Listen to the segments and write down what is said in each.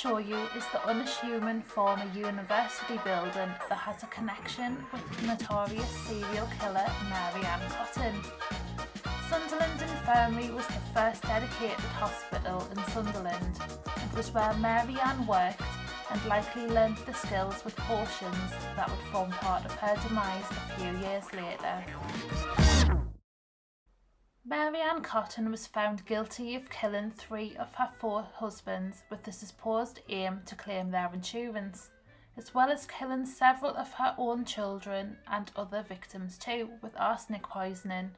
show you is the unassuming former university building that has a connection with notorious serial killer Mary Ann Cotton. Sunderland Infirmary was the first dedicated hospital in Sunderland and was where Mary Ann worked and likely learnt the skills with potions that would form part of her demise a few years later. Mary Ann Cotton was found guilty of killing 3 of her 4 husbands with the supposed aim to claim their insurance, as well as killing several of her own children and other victims too with arsenic poisoning.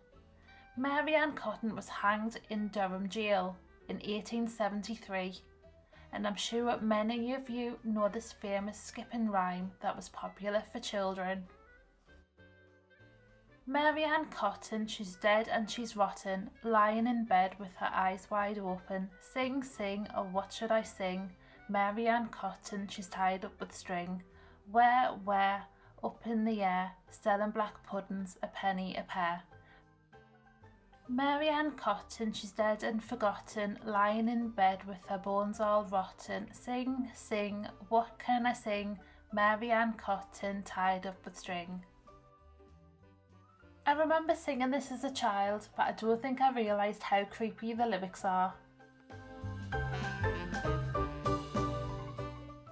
Mary Ann Cotton was hanged in Durham Jail in 1873, and I'm sure many of you know this famous skipping rhyme that was popular for children. Mary Ann Cotton, she's dead and she's rotten, lying in bed with her eyes wide open. Sing, sing, oh what should I sing? Mary Ann Cotton, she's tied up with string. Where, up in the air, selling black puddings, a penny a pair. Mary Ann Cotton, she's dead and forgotten, lying in bed with her bones all rotten. Sing, sing, what can I sing? Mary Ann Cotton, tied up with string. I remember singing this as a child, but I don't think I realised how creepy the lyrics are.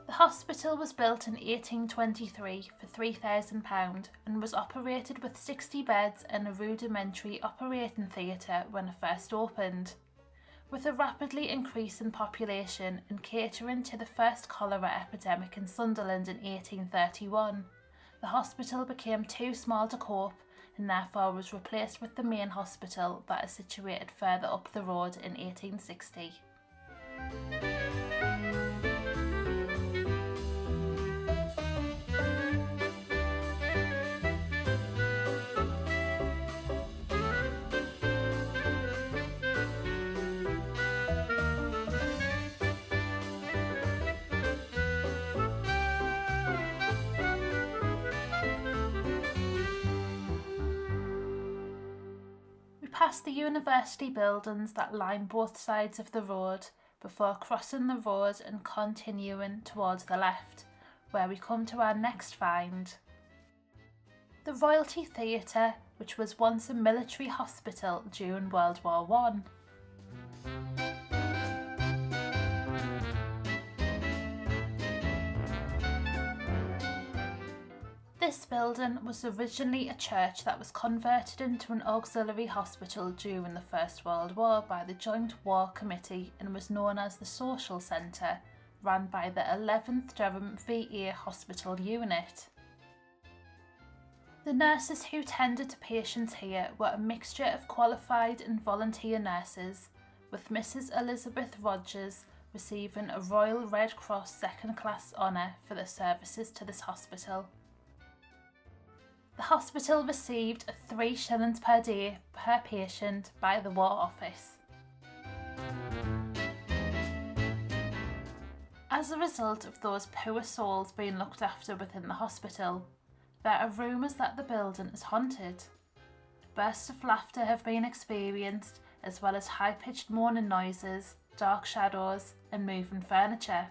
The hospital was built in 1823 for £3,000 and was operated with 60 beds and a rudimentary operating theatre when it first opened. With a rapidly increasing population and catering to the first cholera epidemic in Sunderland in 1831, the hospital became too small to cope and therefore was replaced with the main hospital that is situated further up the road in 1860. Past the university buildings that line both sides of the road before crossing the road and continuing towards the left, where we come to our next find. The Royalty Theatre, which was once a military hospital during World War I. This building was originally a church that was converted into an auxiliary hospital during the First World War by the Joint War Committee and was known as the Social Centre, run by the 11th Durham VA Hospital Unit. The nurses who tended to patients here were a mixture of qualified and volunteer nurses, with Mrs. Elizabeth Rogers receiving a Royal Red Cross second-class honour for the services to this hospital. The hospital received £3 per day per patient by the War Office. As a result of those poor souls being looked after within the hospital, there are rumours that the building is haunted. Bursts of laughter have been experienced, as well as high-pitched moaning noises, dark shadows, and moving furniture.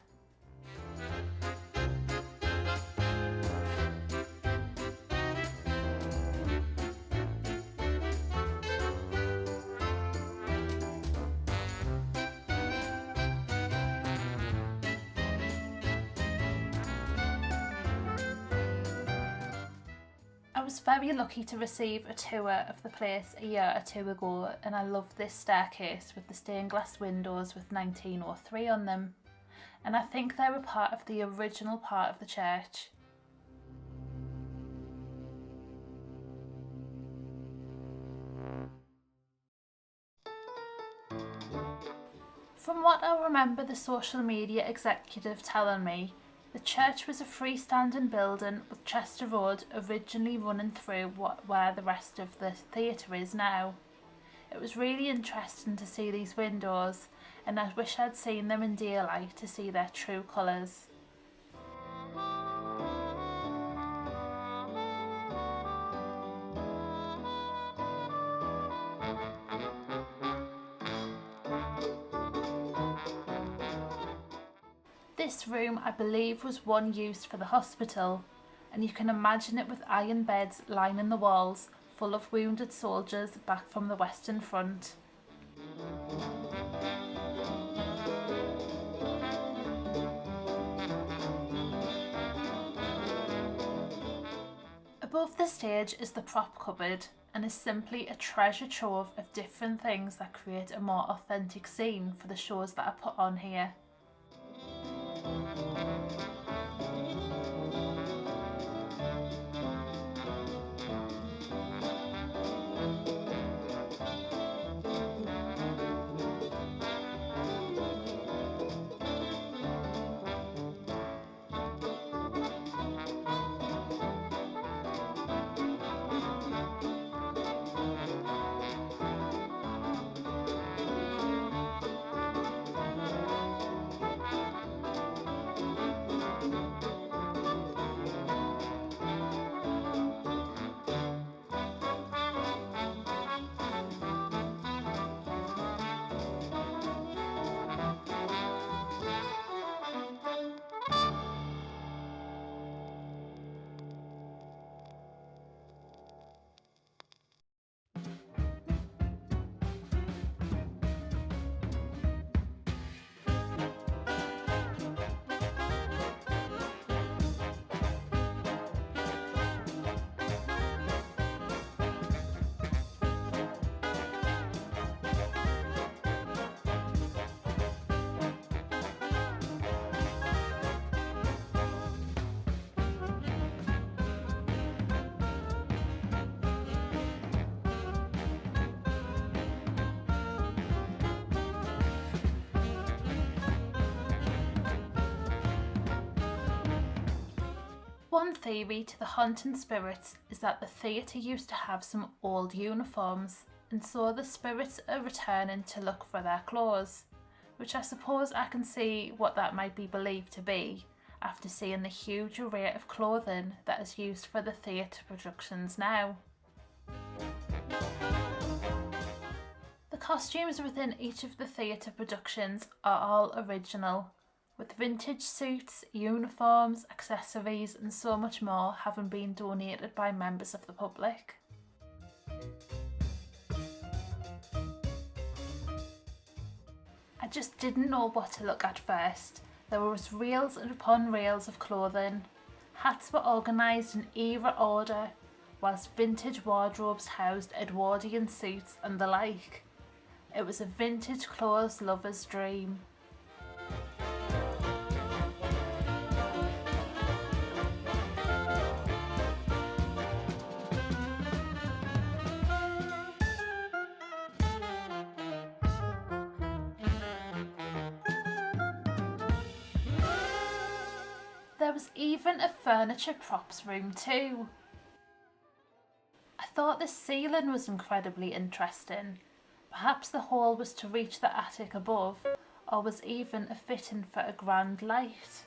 I was very lucky to receive a tour of the place a year or two ago, and I love this staircase with the stained glass windows with 1903 on them, and I think they were part of the original part of the church. From what I remember the social media executive telling me, the church was a freestanding building with Chester Road originally running through where the rest of the theatre is now. It was really interesting to see these windows, and I wish I'd seen them in daylight to see their true colours. This room, I believe, was one used for the hospital, and you can imagine it with iron beds lining the walls, full of wounded soldiers back from the Western Front. Above the stage is the prop cupboard, and is simply a treasure trove of different things that create a more authentic scene for the shows that are put on here. One theory to the haunting spirits is that the theatre used to have some old uniforms, and so the spirits are returning to look for their clothes, which I suppose I can see what that might be believed to be after seeing the huge array of clothing that is used for the theatre productions now. The costumes within each of the theatre productions are all original, with vintage suits, uniforms, accessories and so much more having been donated by members of the public. I just didn't know what to look at first. There was reels upon reels of clothing. Hats were organised in era order, whilst vintage wardrobes housed Edwardian suits and the like. It was a vintage clothes lover's dream. There was even a furniture props room too. thought the ceiling was incredibly interesting. Perhaps the hall was to reach the attic above, or was even a fitting for a grand light.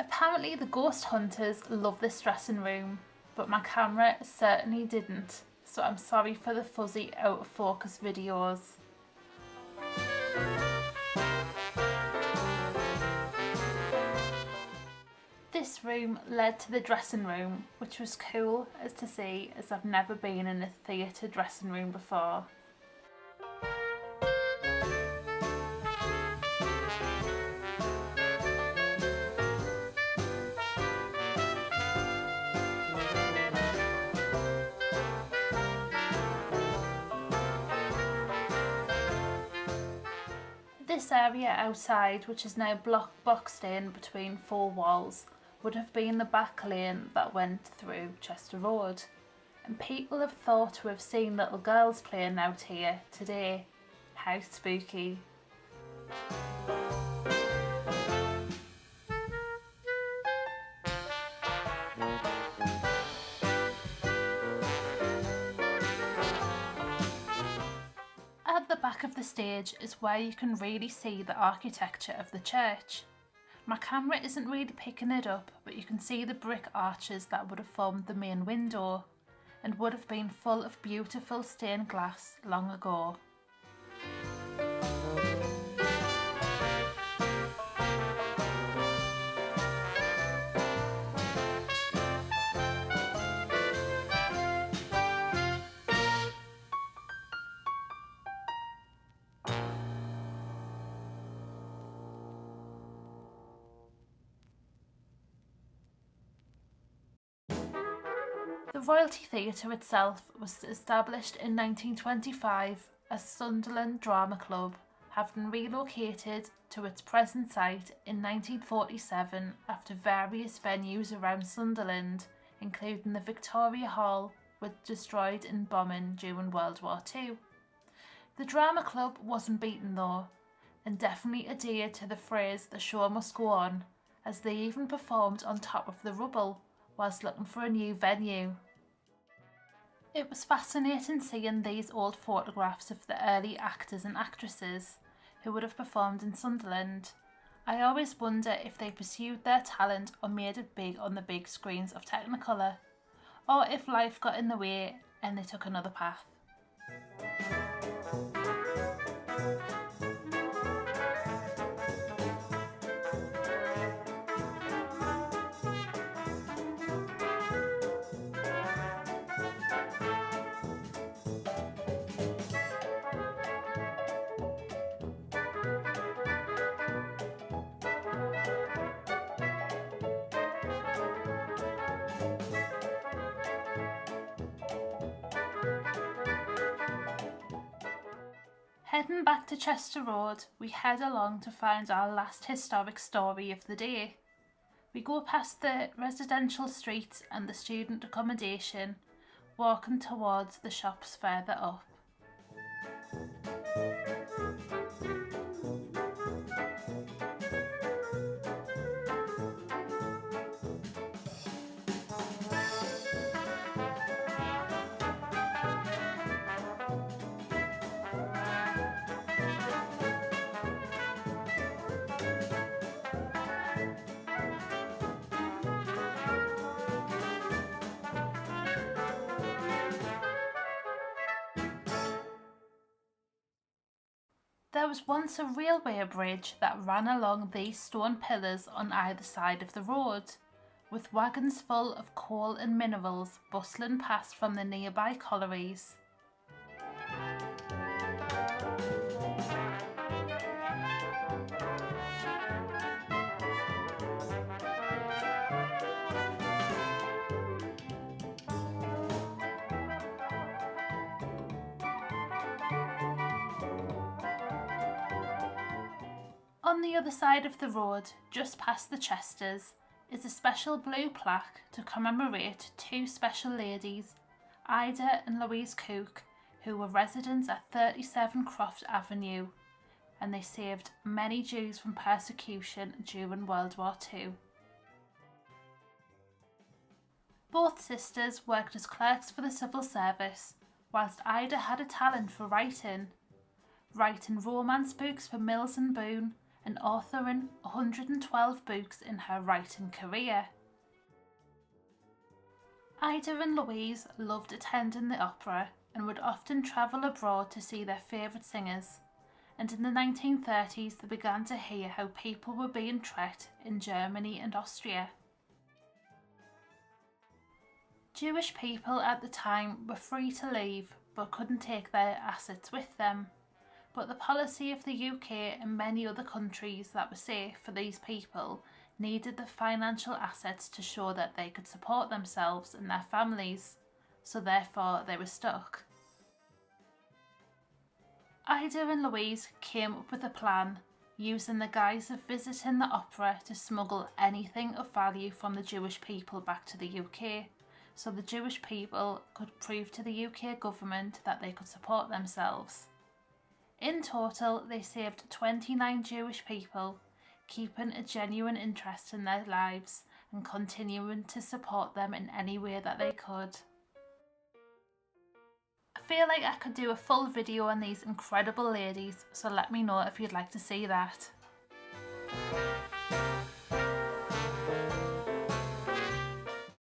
Apparently the ghost hunters love this dressing room, but my camera certainly didn't, so I'm sorry for the fuzzy out of focus videos. This room led to the dressing room, which was cool as to see, as I've never been in a theatre dressing room before. This area outside, which is now boxed in between four walls, would have been the back lane that went through Chester Road, and people have thought to have seen little girls playing out here today. How spooky. At the back of the stage is where you can really see the architecture of the church. My camera isn't really picking it up, but you can see the brick arches that would have formed the main window and would have been full of beautiful stained glass long ago. The Royalty Theatre itself was established in 1925 as Sunderland Drama Club, having relocated to its present site in 1947 after various venues around Sunderland, including the Victoria Hall, was destroyed in bombing during World War II. The drama club wasn't beaten though, and definitely adhered to the phrase "the show must go on," as they even performed on top of the rubble whilst looking for a new venue. It was fascinating seeing these old photographs of the early actors and actresses who would have performed in Sunderland. I always wonder if they pursued their talent or made it big on the big screens of Technicolor, or if life got in the way and they took another path. Heading back to Chester Road, we head along to find our last historic story of the day. We go past the residential streets and the student accommodation, walking towards the shops further up. There was once a railway bridge that ran along these stone pillars on either side of the road, with wagons full of coal and minerals bustling past from the nearby collieries. On the other side of the road, just past the Chesters, is a special blue plaque to commemorate two special ladies, Ida and Louise Cook, who were residents at 37 Croft Avenue, and they saved many Jews from persecution during World War II. Both sisters worked as clerks for the civil service, whilst Ida had a talent for writing romance books for Mills and Boon and authoring 112 books in her writing career. Ida and Louise loved attending the opera and would often travel abroad to see their favourite singers, and in the 1930s they began to hear how people were being treated in Germany and Austria. Jewish people at the time were free to leave but couldn't take their assets with them, but the policy of the UK and many other countries that were safe for these people needed the financial assets to show that they could support themselves and their families, so therefore they were stuck. Ida and Louise came up with a plan, using the guise of visiting the opera to smuggle anything of value from the Jewish people back to the UK, so the Jewish people could prove to the UK government that they could support themselves. In total, they saved 29 Jewish people, keeping a genuine interest in their lives and continuing to support them in any way that they could. I feel like I could do a full video on these incredible ladies, so let me know if you'd like to see that.